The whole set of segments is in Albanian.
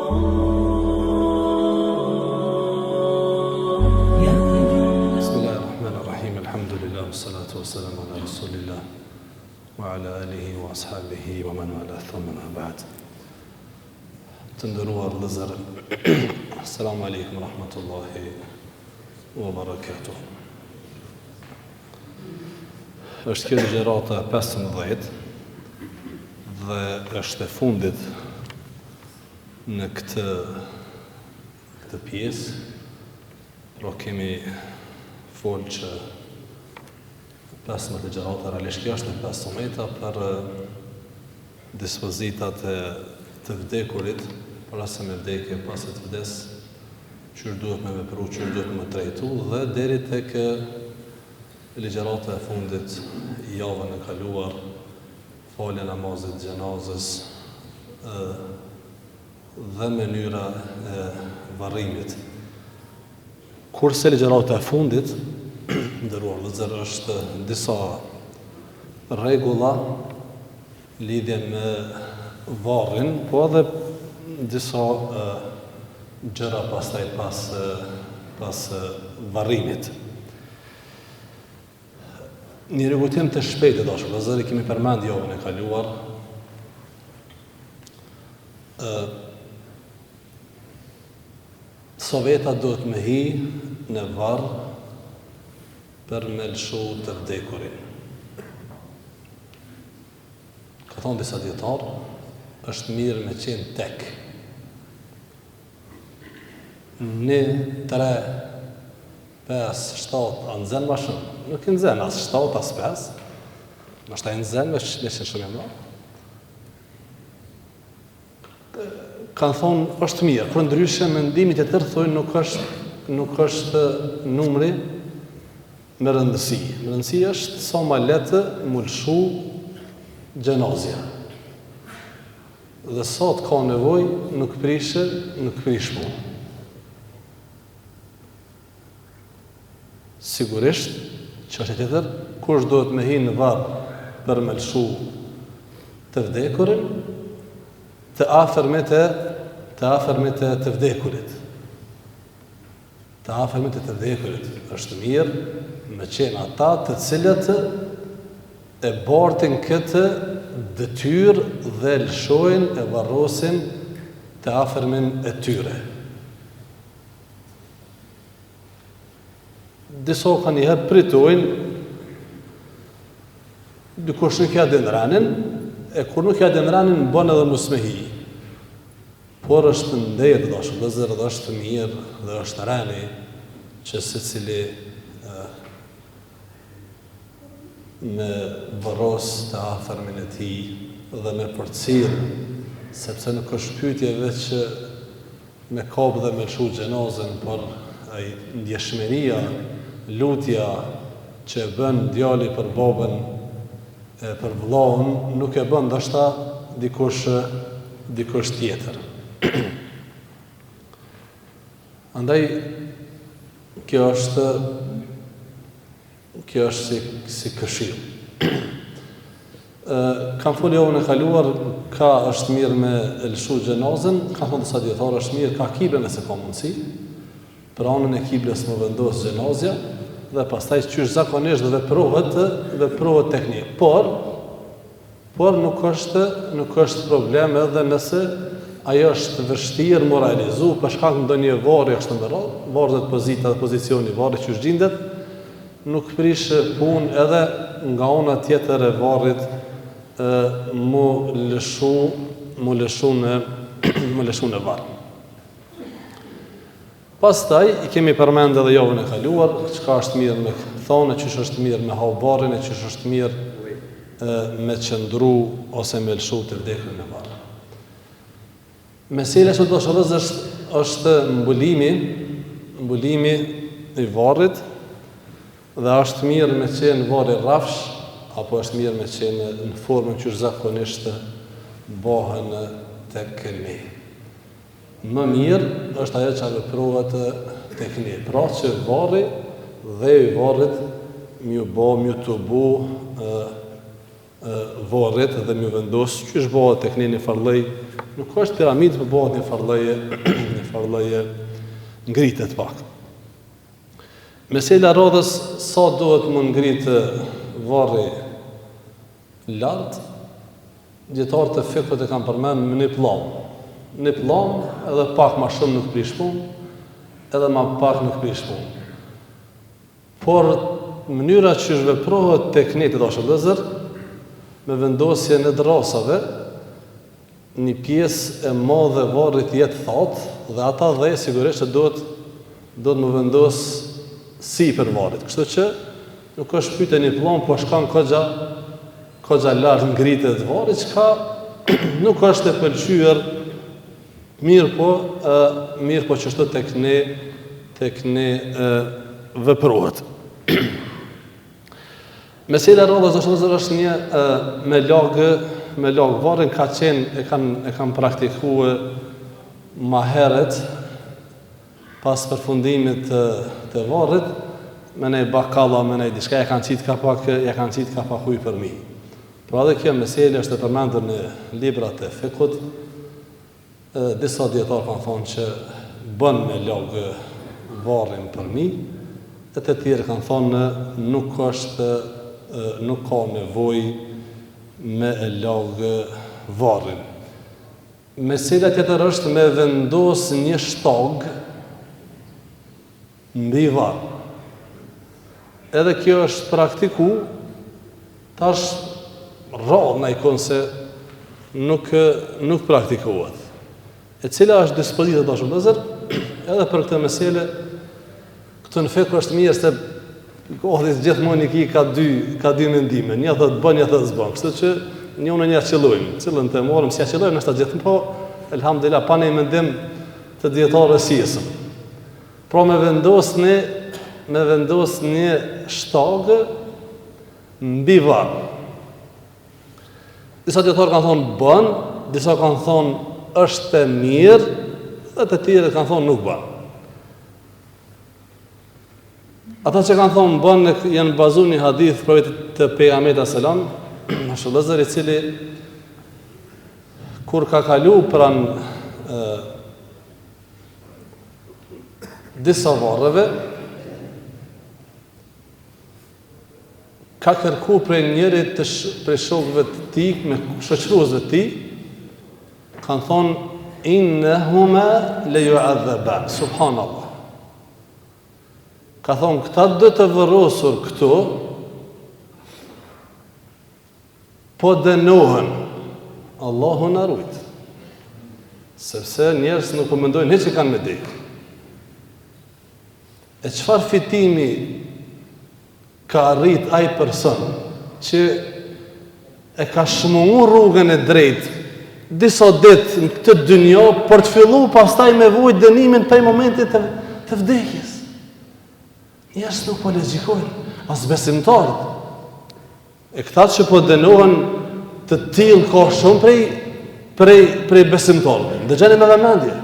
Bismillahirrahmanirrahim. Alhamdulillah wassalatu wassalamu ala rasulillah wa ala alihi wa ashabihi wa man wala thumma ba'd. Të nderuar vëllezër, assalamu alaikum wa rahmatullahi wa barakatuh. Është kjo ligjërata 15 dhe është e fundit në këtë pjesë, pra kemi folë që 15 ligjërata realisht kjo është e 15 për dispozitat të vdekurit, para se me vdekje pas e të vdes, qërë duhet me vepru, qërë duhet me trajtu, dhe deri tek ligjërata e fundit javën e kaluar, falja namazit gjenazës dhe mënyra e varrimit. Kurse ligjërata e fundit, nderuar vëllezër, është disa rregulla lidhje me varrin, po edhe disa gjëra pastaj pas varrimit. Një rregullim të shpejtë, dashur vëllezër, kemi përmend javën e kaluar. Soveta duhet me hi në varr për me lëshu të vdekurin. Ka thonë disa dietarë, është mirë me qenë tek. 1, 3, 5, 7, a nëzën ma shumë? Nuk i nëzën, as 7, as 5. Nështë a i nëzën me qenë shumë e mërë. Kanë thonë, është mirë, për ndryshe mendimit e tërë thojnë nuk është numri me rëndësi. Me rëndësi është sa ma letë më lëshu gjenazja. Dhe sa të ka nevoj, nuk prish mu. Sigurisht, që është e tjetër, kush duhet me hi në varr për me lëshu të vdekurin, të afërmit e të vdekurit. Të afërmit e të vdekurit është mirë me qenë ata të cilët e bartin këtë detyrë dhe lëshojnë e varrosin të afërmin e tyre. Disa ka njëherë pritojnë, dikush nuk ja din ranin, e kur nuk ja din ranin, bën edhe mos me hi. Por është ndërë, dashur vëllezër, dhe është mirë, dhe është rani, që secili me varros të afërmin e tij dhe me përcjell, sepse nuk është pyetje veç me kap dhe me lëshu gjenazën, por ai ndjeshmëria, lutja që bën djali për babën, për vllaun, nuk e bën ndoshta dikush tjetër. Andaj kjo është si këshill. Kam folë javën e kaluar, ka është mirë me lëshu gjenazën, ka thonë disa dietarë është mirë, ka kible nëse ka mundësi, për anën e kibles më vendos gjenazja, dhe pastaj qysh zakonisht veprohet teknikë. Por nuk është problem edhe nëse ajo është vështirë më realizu, për shkak ndonjë varri është në radhë, varet pozita dhe pozicioni varrit që gjindet, nuk prish punë edhe nga ana tjetër e varrit mu lëshu në varr. Pastaj i kemi përmend edhe javën e kaluar, çka është mirë me thonë, çish është mirë me hau varrin, e çish është mirë me qëndru ose me lëshu të vdekurin në varr. Mesela që do shërëz është mbulimi i varrit, dhe është mirë me qenë varri rrafsh, apo është mirë me qenë në formën që zakonisht bëhen tek ne. Më mirë është ajo që veprohet tek ne. Pra që varri dhe i varrit mju të bu varrit dhe mju vendos që është bëhet tek ne një farlej Nuk është piramidë, për bëhet një farlloje ngritet pak. Mesela radhës, sa duhet më ngritë varri lartë, dietarët e fikut e kanë përmendur me një pllom. Një pllom, edhe pak më shumë nuk prish punë, edhe më pak nuk prish punë. Por mënyra që veprohet tek ne të dashur vëllezër, me vendosjen e drasave, një pjesë e madhe e varrit jetë thatë, dhe ata dhe sigurisht që do të më vendos sipër varrit. Kështu që nuk është pyetje një pllom, po shkon goxha lart ngritet varri, çka nuk është e pëlqyer, mirë po që ashtu tek ne veprohet. Mesela radhës është një me lag varrin ka qenë e kanë praktikuar më herët pas përfundimit të varrit, me nej bakalla, me nej diçka, ja kanë qitë ka pak ujë për mi. Pra dhe kjo meselë është e përmendur në librat e fikut. Disa dietarë kanë thonë që bën me lag varrin për mi, e të tjerë kanë thonë nuk ka nevojë me e lag varrin. Mesela tjetër është me vendos një shtog mbi varr. Edhe kjo është praktiku, tash rrallë na i konë se nuk praktikohet. E cila është dispozita të shumë vëllezër, edhe për këtë mesele, këtë në fikë është mirë se gjithmonë i ka dy mendime, një thot bën, një thot s'bën. Kështu që një qëllojmë, cilën të morëm si ja qëllojmë, nështë të gjithë, po, elhamdulillah, pa një mendim të dietarëve sjesëm. Pra me vendos një shtagë mbi varr. Disa dietarë kanë thonë bën, disa kanë thonë është e mirë, dhe të tjerë kanë thonë nuk bën. Ata që kanë thonë bën janë bazuar një hadith të pejgamberit sallam, mashallah, i cili kur ka kalu pranë disa varreve, ka kërku prej njërit prej shokëve të tij, me shoqëruesve të tij, kanë thonë innahuma la yu'adhaban, subhanallah. Ka thonë këta do të vërosur këtu, po dënohen, Allahu na ruaj. Sepse njerëz nuk po mendojnë hiç që kanë me dek. E çfarë fitimi ka arrit ai person që e ka shmungur rrugën e drejtë disa ditë në këtë dynjë për të filluar pastaj me vujt dënimin prej momentit të vdekjes. Njerëz nuk po logjikojnë, as besimtarët. E këta që po dënohen të tillë ka shumë prej besimtarëve. Dëgjoni me vëmendje.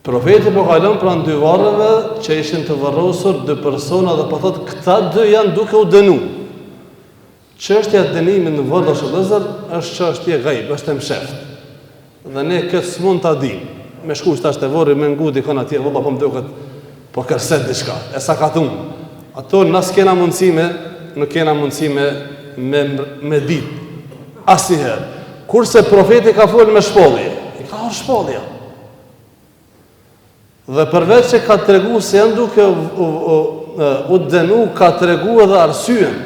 Profeti po kalon pranë dy varreve që ishin të varrosur dy persona dhe po thotë këta dy janë duke u dënuar. Çështja e dënimit në varr është çështje ghaib, është e msheft. Dhe ne këtë s'mund ta dimë. Me shkush tash te varri me ngut ikon atje, valla po më duket po kërset diçka. E sa ka thun. Ato nuk kena mundësi me ditë. Asnjëherë. Kurse profeti ka folur me shpollje. I ka ardhur shpollja. Dhe përveç që ka tregu se janë duke u dënu, ka tregu edhe arsyen.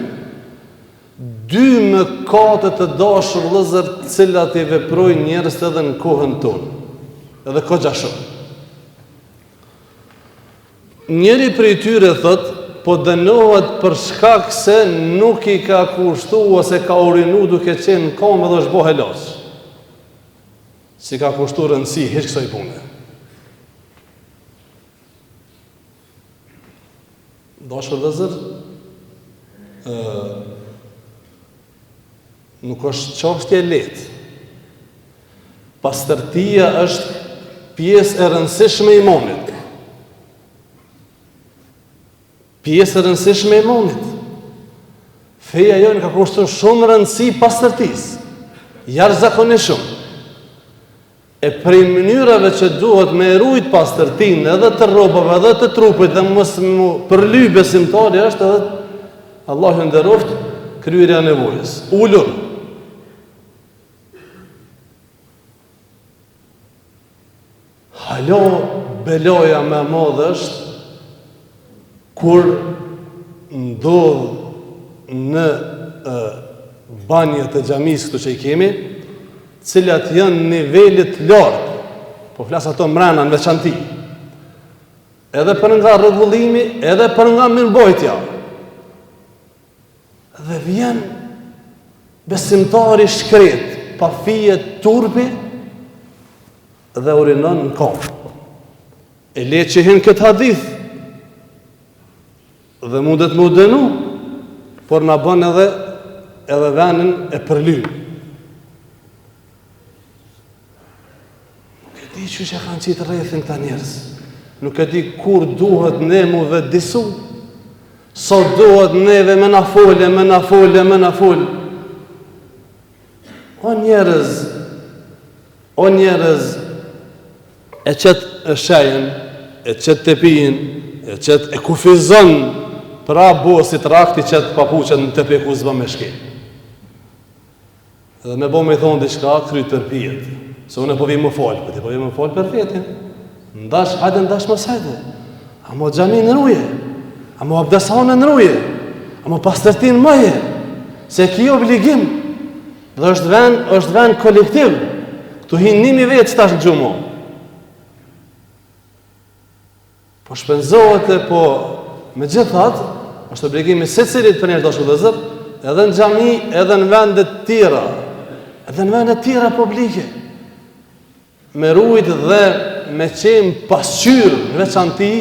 Dy mëkate të dashur vëllezër, të cilat i veprojnë njerëz edhe në kohën tonë. Edhe kogja shumë. Njëri prej tyre thot, po dënohet për shkak se nuk i ka kushtuar ose ka urinu duke qenë në komë dhe është bo helaç. Si ka kushtuar rëndësi hiç kësaj pune. Dashur vëllezër, nuk është çështje e lehtë. Pastërtia është pjesë e rëndësishme e imanit. Pjesë e rëndësishme e imanit. Feja jonë ka kushtuar shumë rëndësi pastërtisë. jashtëzakonisht shumë. E prej mënyrave që duhet me rujt pastërtinë edhe të rrobave edhe të trupit dhe mos më përly besimtari është edhe Allahu nderoft kryerja e nevojës. Ulur. Halo beloja më e madhe është kur ndodh në banjët e xhamisë këtu që i kemi, cilat janë nivelit lartë, po flas ato mrena në veçanti, edhe për nga rregullimi, edhe për nga mirëmbajtja. Dhe vjen besimtari shkret, pa fije turpi, dhe urinon në kom. E le që hin këtë hadith, dhe mundet më dënu, por na bën edhe venin e përlyr. Nuk e di që që kanë qitë rrethin këta njerëz. Nuk e di kur duhet ne mu vetëdisu, sot duhet neve me na fole. O njerëz, e qëtë shejen, e qëtë tepijin, e qëtë e kufizon pra bosit rakti qëtë papuqet në tepi ku zba me shkel. Edhe me bo me thonë diçka, kryt për pijet. Se unë po vi më falë, po ti po vi më falë për fjetin. Hajde ndash më sajde. A mo gjami në ruje, a mo abdesane në ruje, a mo pastërtin mëje, se ki obligim, dhe është ven kolektiv, këtu hinë nimi vetë stash në gjumo. Po shpenzohet e po me gjithat, është obligimi se cilit për njerë dashur dhe zër, edhe në gjami, edhe në vendet tjera, publike, me rujt dhe me qenë pasqyr në veçanti,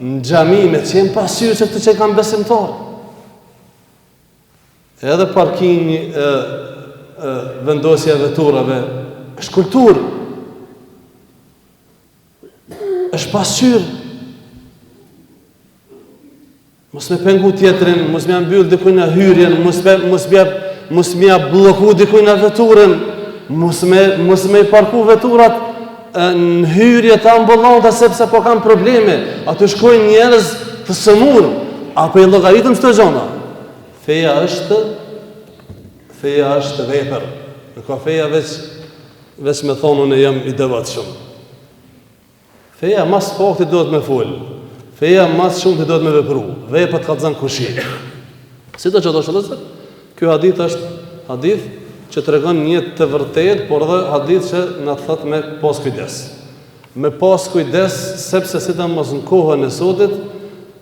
në gjami me qenë pasqyr që këtë që kanë besimtar. Edhe parkimi vendosja veturave, është kultur, është pasqyr. Mos me pengu tjetrin, mos me mbyll dikujna hyrjen, mos me bloku dikujna veturën, mos me parku veturat në hyrje të ambulanta sepse po kanë probleme. Aty shkojnë njerëz të sëmur, apo i llogaritën çdo gjona. Feja është vepër. Nuk ka feja veç me thonë unë jam i devotshëm. Feja mas pakti duhet me fol. Feja mas shumë të duhet me vepru. Veprat ka të zanë kushi. Si do që do shëllëzë? Kjo hadith është hadith që të regon një të vërtet, por dhe hadith që në thët me pas kujdes. Me pas kujdes, sepse si të mos në kohën e sotit,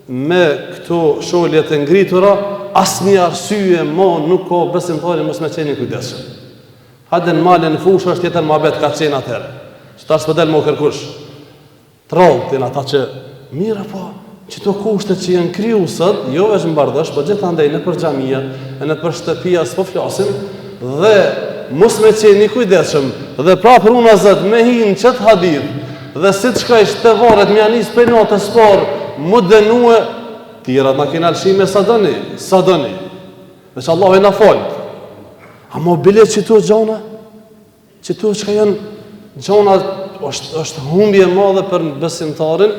me këto sholjet e ngritura, asë një arsye ma nuk ka besimtari mos me qeni kujdesshëm. Hajde në malin në fushë është jetën ma bet ka qenë atëherë. Që ta s'pëdel më kërkush. Trolltin ata që mira po, që të kushtet që janë kriju sot, jo veç në bardhësh, po gjithandej në për xhamia, në për shtëpia s'po flasim, dhe mos me qeni kujdesshëm, dhe prapër unë azet me hinë qëtë hadith, dhe si të shkaj të varet me janis për natës parë, mu dënue, tirat na kena lëshime sa dëni, veç Allah e na falët. A mo bilet që tu gjona, që tu që ka janë gjona, është humbje madhe për besimtarin,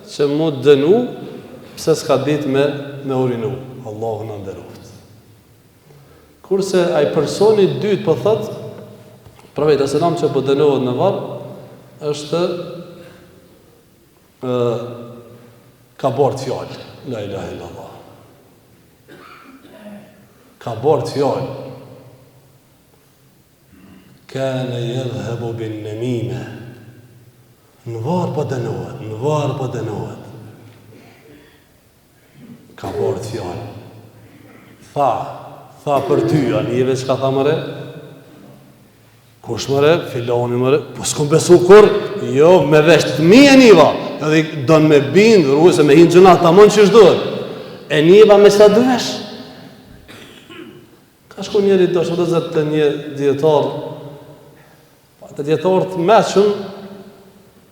që mu dënu, pse s'ka dit me urinu. Allahu në nderoft. Kurse ai personi dytë po thot, profeti selam që po dënohet në varr, është ka bërë fjalë, la ilaha illallah. Ka bërë fjalë. Kana yadhhabu bin namima. Në varë po dënohet. Ka bërë fjallë. Tha për ty, alijeve që ka tha mëre? Kush mëre? Filoni mëre? Po s'kom besu kur? Jo, me vesh të mi e niva. Edhe do në me bindë, rruse me hinë gjënat, ta mund që shdohet. E niva me qëta dëvesh. Ka shku njeri do shëllëzët të një djetarë. Të djetarë të meqën,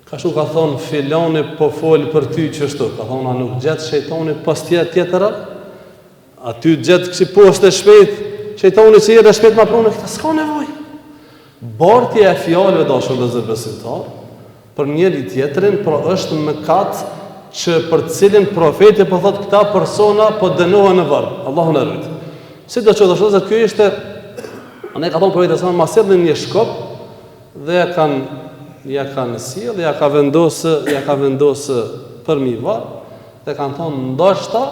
ka shu ka thonë, filoni po folë për ty qështu. Ka thonë, a nuk gjetë shejtoni pas tjetëra? A ty gjetë kësi poshtë e shpejt, shejtoni që jere shpejt ma prunë, këta s'ka nevoj. Bartja e fjalëve dashur vëllezër besimtar për njëri tjetrin, por është mëkat që për cilin profeti po thotë këta persona po dënohen në varr. Allahu na ruaj. Sidoqoftë dashur, ky ishte ne ka thonë profeti sa ma sjellën një shkop dhe ja kanë sjellë, ja ka vendosë për mi varr dhe kanë thonë ndoshta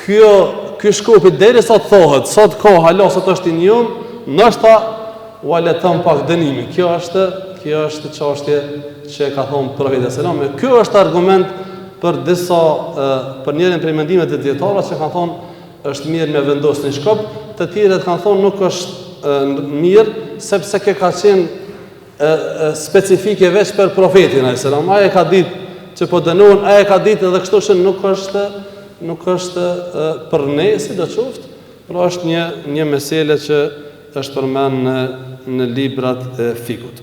ky shkopi derisa thohet sot ka hala sot është i njëm, ndoshta u letëm pak dënimin. Kjo është çështje që ka thonë profeti selam. Ky është argument për për njërin prej mendimeve të dietarëve që kanë thonë është mirë me vendosur një shkop, të tjerët kanë thonë nuk është mirë sepse kjo ka qenë specifike veç për profetin alayhis salam. Ai e ka ditë që po dënohen, ai e ka ditë edhe kështu që nuk është për ne sidoqoftë, por është një mesele që është përmend në librat e fikut.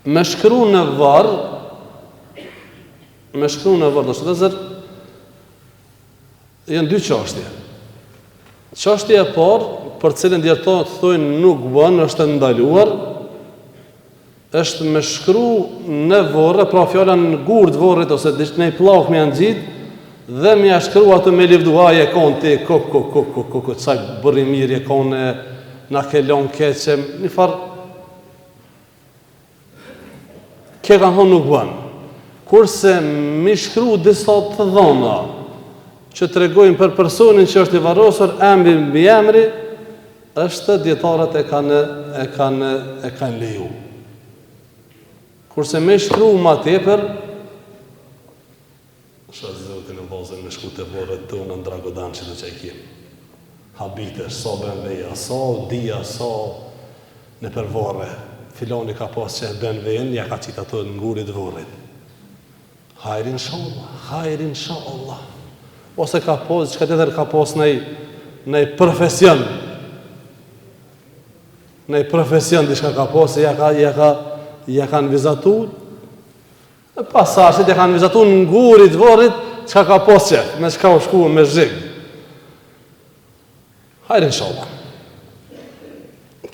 Me shkru në varr, dashur vëllezër, janë dy çështje. Çështja e parë, për cilën dietarët thonë nuk bën, është ndaluar, është me shkru në vorre, pra fjala në gurë të vorrit ose në pllak me anxhit dhe me ja shkru atë me livduaj e kon ti kok çaj bëri mirë e kon na kelon keqem, një farë kë kanë thonë nuk bën. Kurse me shkru disa të dhëna që tregojnë për personin që është i varrosur emri mbi emri, është dietarët e kanë leju. Kurse me shkru ma tepër, zotin e vazën me shku të vorët të unë në Dragodan që në që e kjem. Habitesh, sa benveja, sa dia, sa në përvore. Filoni ka pas që e benvejen, ja ka qitë ato në ngurit vorrit. Hajrin sha Allah. Ose ka pas, që ka të ka pas në profesion. Në profesion dishka ka pas, ja kanë vizatur. Pasashit ja kanë vizatur në ngurit vorrit, që ka pas qef, me qka u shku me zhig. Hajrin sha Allah.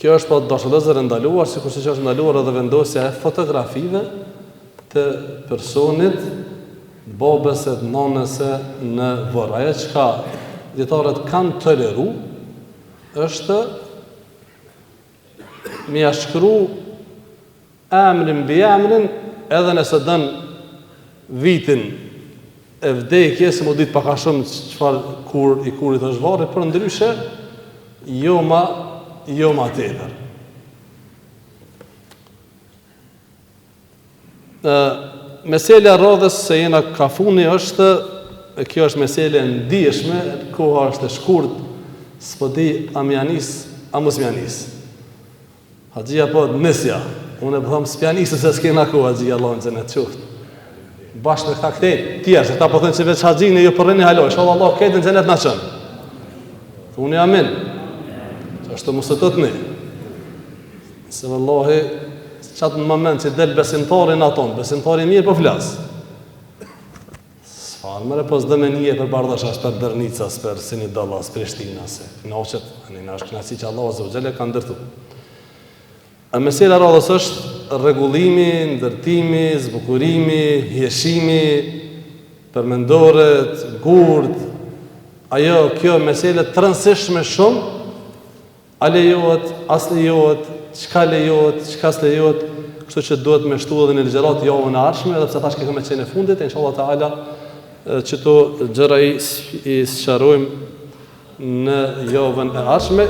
Kjo është po dashur vëllezër ndaluar, sikur që është ndaluar edhe vendosja e fotografive të personit, babës e nënës në varr. Ajo çka dietarët kanë toleru është me ja shkru emrin mbi emrin, edhe nëse dën vitin e vdekjes, më ditë pak a shumë çfarë kurit është varri, për ndryshe jo ma tepër. Mesela radhës se jena kafuni është, kjo është mesele ndijeshme, koha është e shkurt, s'po di a mjanis, a mos mjanis. Haxhia po nisja, unë e bëtham s'pjanisë se s'kena koha, haxhia Allah në xhenet qoftë. Bashkë me këta këtej, tjerë, se ta po thënë që veç haxhine jo përreni haloj, inshallah Allah këtë në xhenet na çon. Unë amin. Është mos e thotë ne. Se vallahi çat në moment që del besimtarin aton, besimtari mirë po flas. S'fal më repos dëmenie për bardhashash, për Dërnicas, për Sinidallas, Prishtinas, noçet, na është kënaqësi që Allahu azza wa jalla ka ndërtu. A mesela radhës është rregullimi, ndërtimi, zbukurimi, hjeshimi, përmendoret, gurt. Ajo kjo mesele të rëndësishme shumë. A lejohet, as lejohet, çka lejohet, çka s'lejohet, kështu që duhet me shtu edhe në ligjërat javën e ardhshme, edhe pse tash kemi qenë në fundit, inshallah taala çto gjëra i sqarojmë në javën e ardhshme.